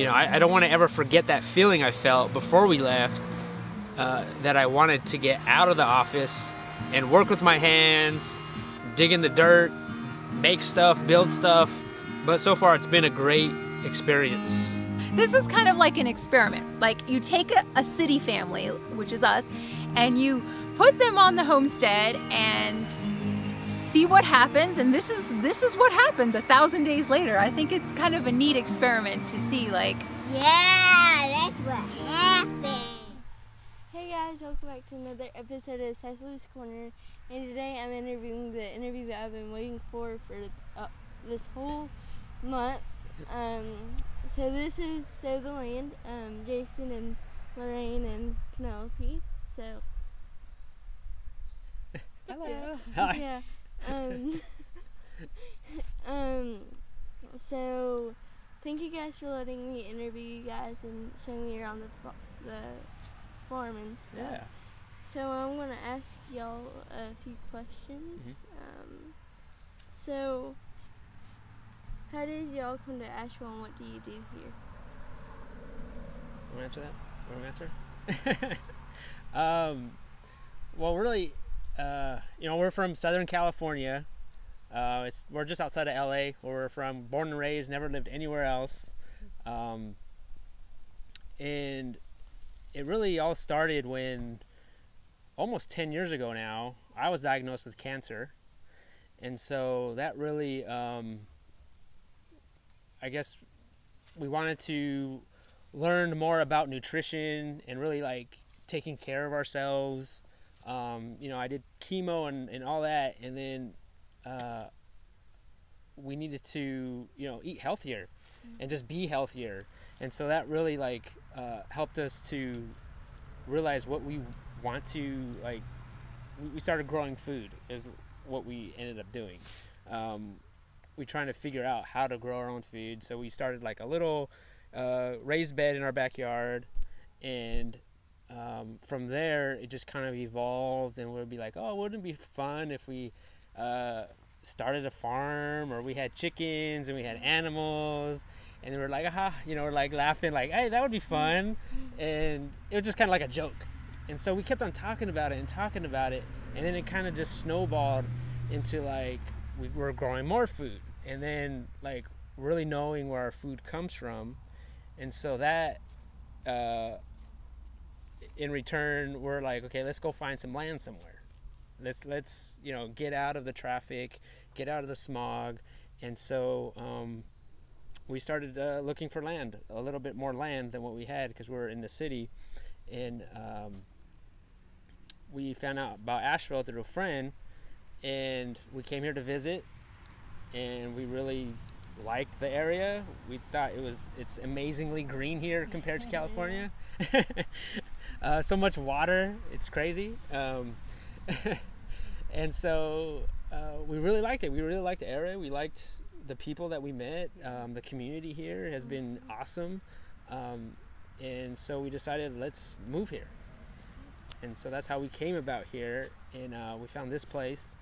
you know, I don't want to ever forget that feeling I felt before we left, that I wanted to get out of the office and work with my hands, dig in the dirt, make stuff, build stuff. But so far it's been a great experience. This is kind of like an experiment. Like, you take a city family, which is us, and you put them on the homestead and see what happens, and this is what happens 1,000 days later. I think it's kind of a neat experiment to see, like, yeah, that's what happened. Hey guys, welcome back to another episode of Cecely's Corner, and today I'm interviewing the interview that I've been waiting for this whole month. So this is Sow The Land, Jason and Lorainne and Penelope. So hello. Hi. Yeah. So thank you guys for letting me interview you guys and showing me around the farm and stuff. Yeah. So I'm gonna ask y'all a few questions. So how did y'all come to Asheville, and what do you do here? Want to answer that? Want to answer? Well, really, you know, we're from Southern California. We're just outside of LA, where we're from, born and raised, never lived anywhere else. And it really all started when, almost 10 years ago now, I was diagnosed with cancer. And so that really, I guess we wanted to learn more about nutrition and really like taking care of ourselves. You know, I did chemo and all that, and then we needed to, you know, eat healthier and just be healthier. And so that really like helped us to realize what we want to, like, we started growing food is what we ended up doing. We trying to figure out how to grow our own food. So we started like a little raised bed in our backyard, and from there it just kind of evolved, and we'd be like, oh, wouldn't it be fun if we started a farm, or we had chickens and we had animals, and we're like, you know, we're like laughing like, hey, that would be fun. And it was just kind of like a joke. And so we kept on talking about it, and then it kind of just snowballed into like we were growing more food, and then like really knowing where our food comes from. And so that in return, we're like, okay, let's go find some land somewhere. Let's you know, get out of the traffic, get out of the smog. And so we started looking for land, a little bit more land than what we had, because we were in the city. And we found out about Asheville through a friend, and we came here to visit, and we really liked the area. We thought it's amazingly green here compared to California. So much water, it's crazy. And so we really liked it. We really liked the area. We liked the people that we met. The community here has been awesome. And so we decided, let's move here. And so that's how we came about here. And we found this place.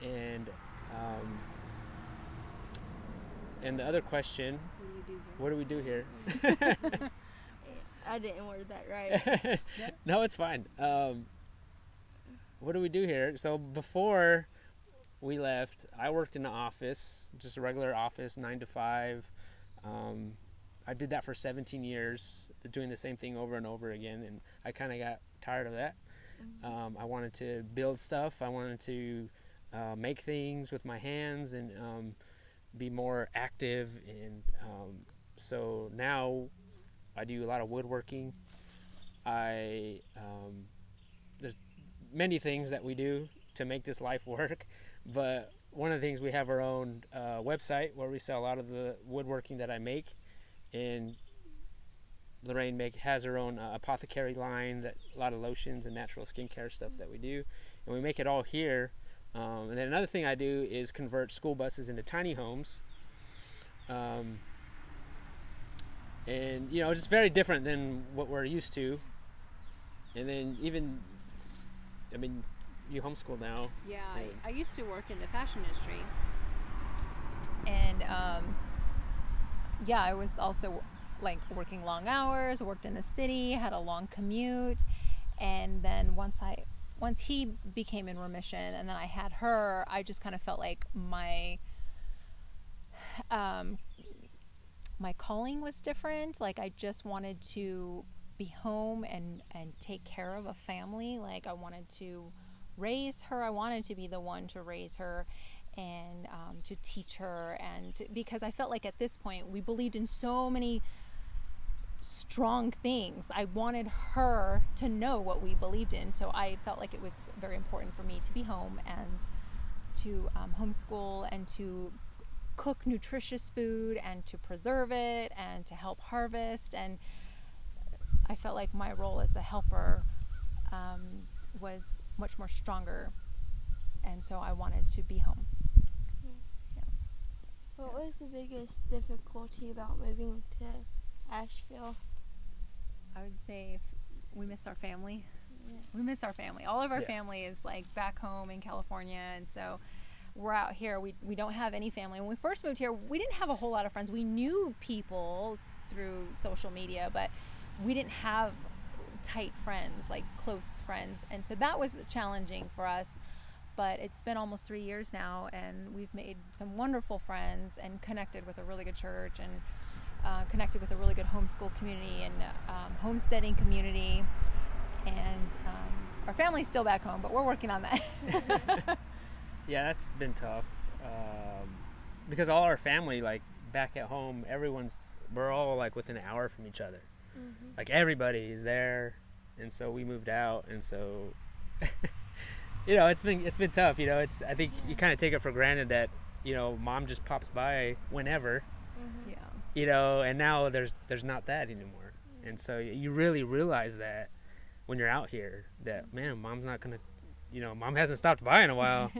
And the other question, what do we do here? I didn't word that right. No, it's fine. What do we do here? So before we left, I worked in the office, just a regular office, 9 to 5. I did that for 17 years, doing the same thing over and over again, and I kind of got tired of that. I wanted to build stuff. I wanted to make things with my hands and be more active. And so now I do a lot of woodworking. There's many things that we do to make this life work, but one of the things, we have our own website where we sell a lot of the woodworking that I make, and Lorainne has her own apothecary line, that a lot of lotions and natural skincare stuff that we do, and we make it all here. And then another thing I do is convert school buses into tiny homes. And you know, it's very different than what we're used to. And then even, I mean, you homeschool now. Yeah, I used to work in the fashion industry, and yeah, I was also like working long hours, worked in the city, had a long commute. And then once he became in remission and then I had her, I just kind of felt like my calling was different. Like I just wanted to be home and take care of a family. Like I wanted to raise her. I wanted to be the one to raise her and to teach her. And because I felt like at this point we believed in so many strong things. I wanted her to know what we believed in. So I felt like it was very important for me to be home and to homeschool and to cook nutritious food and to preserve it and to help harvest. And I felt like my role as a helper was much more stronger, and so I wanted to be home. Yeah. What was the biggest difficulty about moving to Asheville? I would say we miss our family. Yeah. We miss our family. All of our family is like back home in California, and so we're out here. We don't have any family. When we first moved here, we didn't have a whole lot of friends. We knew people through social media, but we didn't have tight friends, like close friends. And so that was challenging for us. But it's been almost 3 years now, and we've made some wonderful friends and connected with a really good church and connected with a really good homeschool community and homesteading community. And our family's still back home, but we're working on that. Yeah, that's been tough because all our family, like back at home, we're all like within an hour from each other. Mm-hmm. Like everybody is there, and so we moved out, and so it's been tough. I think you kind of take it for granted that mom just pops by whenever. Mm-hmm. Yeah. And now there's not that anymore, and so you really realize that when you're out here that man, mom's not gonna. Mom hasn't stopped by in a while.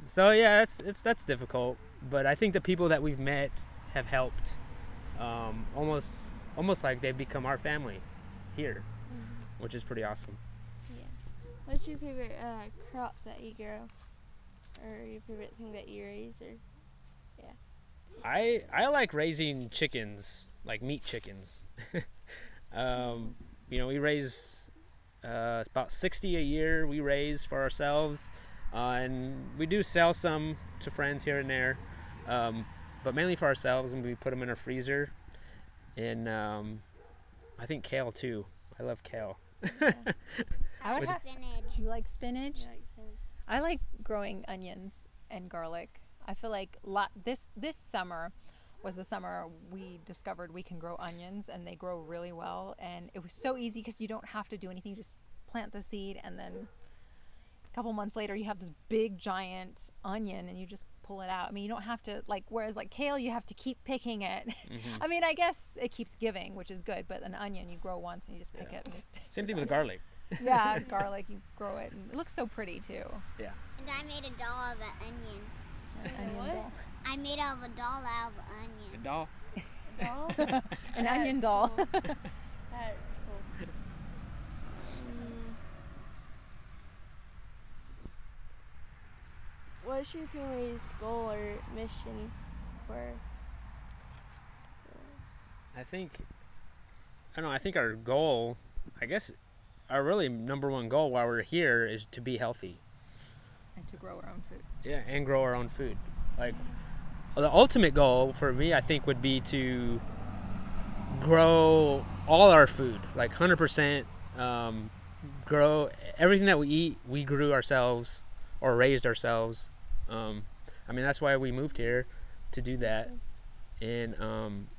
So yeah, that's difficult. But I think the people that we've met have helped. Almost like they've become our family here, which is pretty awesome. Yeah. What's your favorite crop that you grow, or your favorite thing that you raise, or yeah? I like raising chickens, like meat chickens. We raise. It's about 60 a year we raise for ourselves, and we do sell some to friends here and there, but mainly for ourselves, and we put them in our freezer. And I think kale too. I love kale. Yeah. I would have spinach. You like spinach? I like spinach. I like growing onions and garlic. I feel like this summer was the summer we discovered we can grow onions, and they grow really well. And it was so easy because you don't have to do anything. You just plant the seed, and then a couple months later you have this big giant onion, and you just pull it out. I mean, you don't have to, whereas kale, you have to keep picking it. Mm-hmm. I mean, I guess it keeps giving, which is good, but an onion, you grow once and you just pick it. Same thing with garlic. Yeah, garlic, you grow it, and it looks so pretty too. Yeah. And I made a doll of an onion. Onion doll. I made a doll out of an onion. A doll? A doll? An onion doll. Cool. That's cool. What's your family's goal or mission for this? I think our goal, I guess our really number one goal while we're here is to be healthy. And to grow our own food. Yeah, and grow our own food. Like, the ultimate goal for me, I think, would be to grow all our food, like 100%, grow everything that we eat, we grew ourselves or raised ourselves. That's why we moved here, to do that. And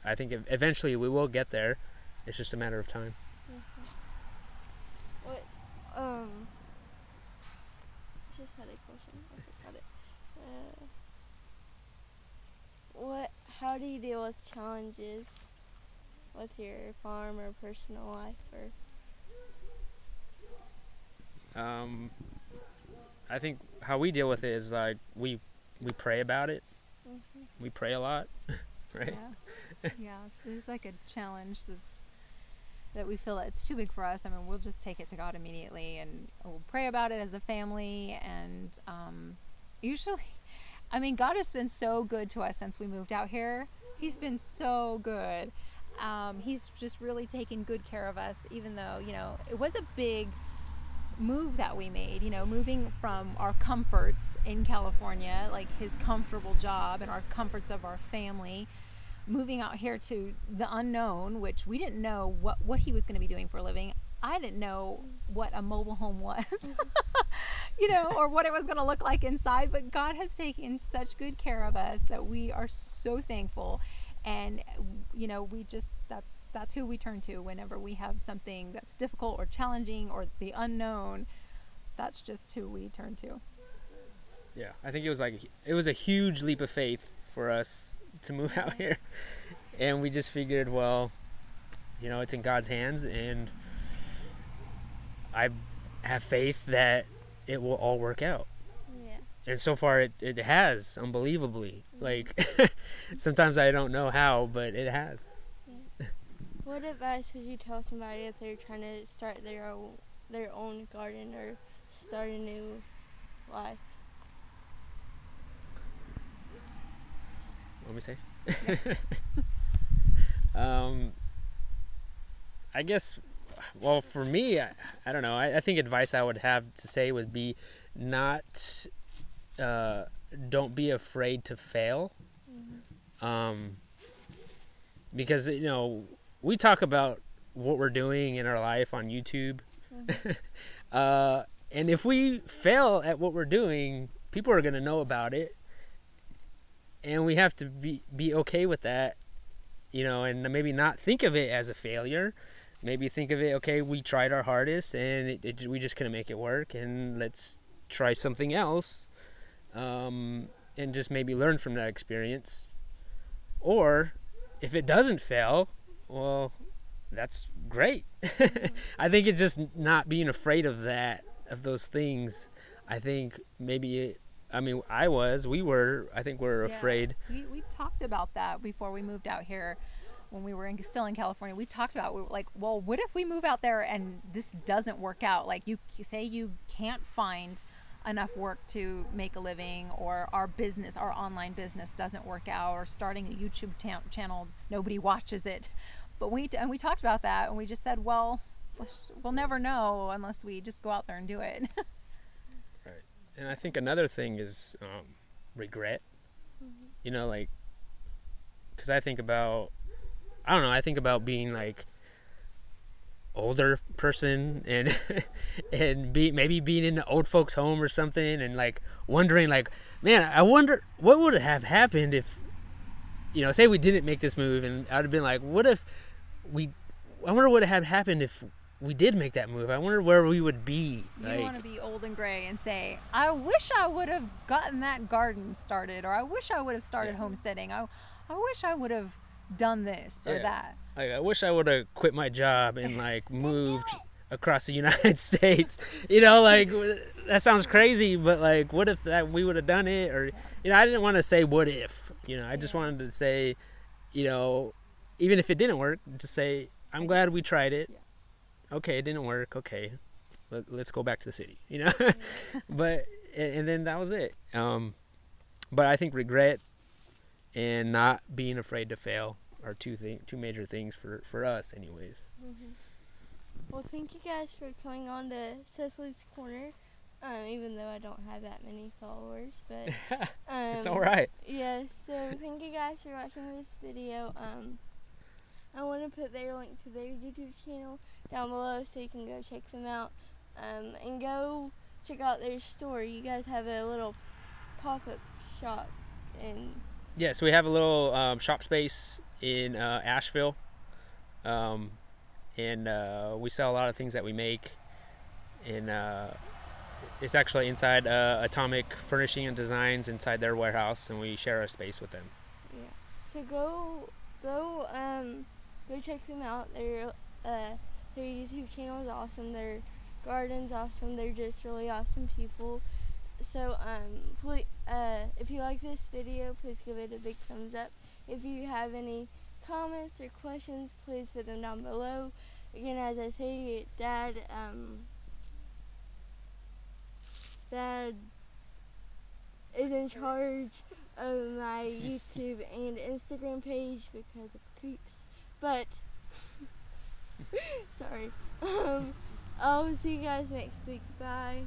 I think eventually we will get there. It's just a matter of time. What, I just had a question. I forgot it. How do you deal with challenges with your farm or personal life, or? I think how we deal with it is like we pray about it. Mm-hmm. We pray a lot, right? Yeah. There's like a challenge that we feel that it's too big for us. I mean, we'll just take it to God immediately, and we'll pray about it as a family. And usually, I mean, God has been so good to us since we moved out here. He's been so good. He's just really taken good care of us, even though, you know, it was a big move that we made, you know, moving from our comforts in California, like his comfortable job and our comforts of our family, moving out here to the unknown, which we didn't know what he was going to be doing for a living. I didn't know what a mobile home was, you know, or what it was going to look like inside, but God has taken such good care of us that we are so thankful. And, you know, we just, that's who we turn to whenever we have something that's difficult or challenging or the unknown. That's just who we turn to. Yeah, I think it was a huge leap of faith for us to move out here. And we just figured, well, you know, it's in God's hands, and I have faith that it will all work out. Yeah. And so far it has, unbelievably. Like, sometimes I don't know how, but it has. Yeah. What advice would you tell somebody if they're trying to start their own garden or start a new life? What me say? I guess, well, for me, I don't know. I think advice I would have to say would be not, don't be afraid to fail. Because, you know, we talk about what we're doing in our life on YouTube. And if we fail at what we're doing, people are going to know about it. And we have to be okay with that, you know, and maybe not think of it as a failure. Maybe think of it, okay, we tried our hardest and we just couldn't make it work, and let's try something else, and just maybe learn from that experience. Or if it doesn't fail, well, that's great. I think it's just not being afraid of those things. I think maybe we were afraid. We talked about that before we moved out here. When we were still in California, we talked about, we were like, well, what if we move out there and this doesn't work out? Like, you say you can't find enough work to make a living, or our online business doesn't work out, or starting a YouTube channel, nobody watches it. But we talked about that, and we just said, well, we'll never know unless we just go out there and do it. Right. And I think another thing is regret. You know, like, because I think about being like older person and maybe being in the old folks home or something, and like wondering, like, man, I wonder what would have happened if, you know, say we didn't make this move, and I'd have been like, I wonder what had happened if we did make that move. I wonder where we would be. You want to be old and gray and say, I wish I would have gotten that garden started, or I wish I would have started homesteading. I wish I would have done this or that. Like, I wish I would have quit my job and like moved across the United States. You know, like, that sounds crazy, but like, what if that we would have done it? Or, you know, I didn't want to say what if. You know, I just wanted to say, you know, even if it didn't work, just say, I'm glad we tried it. Okay, it didn't work. Okay, let's go back to the city. You know, but and then that was it. But I think regret and not being afraid to fail are two major things for us, anyways. Well, thank you guys for coming on to Cecely's Corner. Even though I don't have that many followers, but it's all right. Yeah. So thank you guys for watching this video. I want to put their link to their YouTube channel down below so you can go check them out, and go check out their store. You guys have a little pop-up shop in... Yeah, so we have a little shop space in Asheville, and we sell a lot of things that we make, and it's actually inside Atomic Furnishing and Designs, inside their warehouse, and we share a space with them. Yeah, so go check them out. Their YouTube channel is awesome. Their garden's awesome. They're just really awesome people. So please, if you like this video, please give it a big thumbs up. If you have any comments or questions, please put them down below. Again, as I say, Dad is in charge of my YouTube and Instagram page because of creeps. But sorry. I'll see you guys next week. Bye.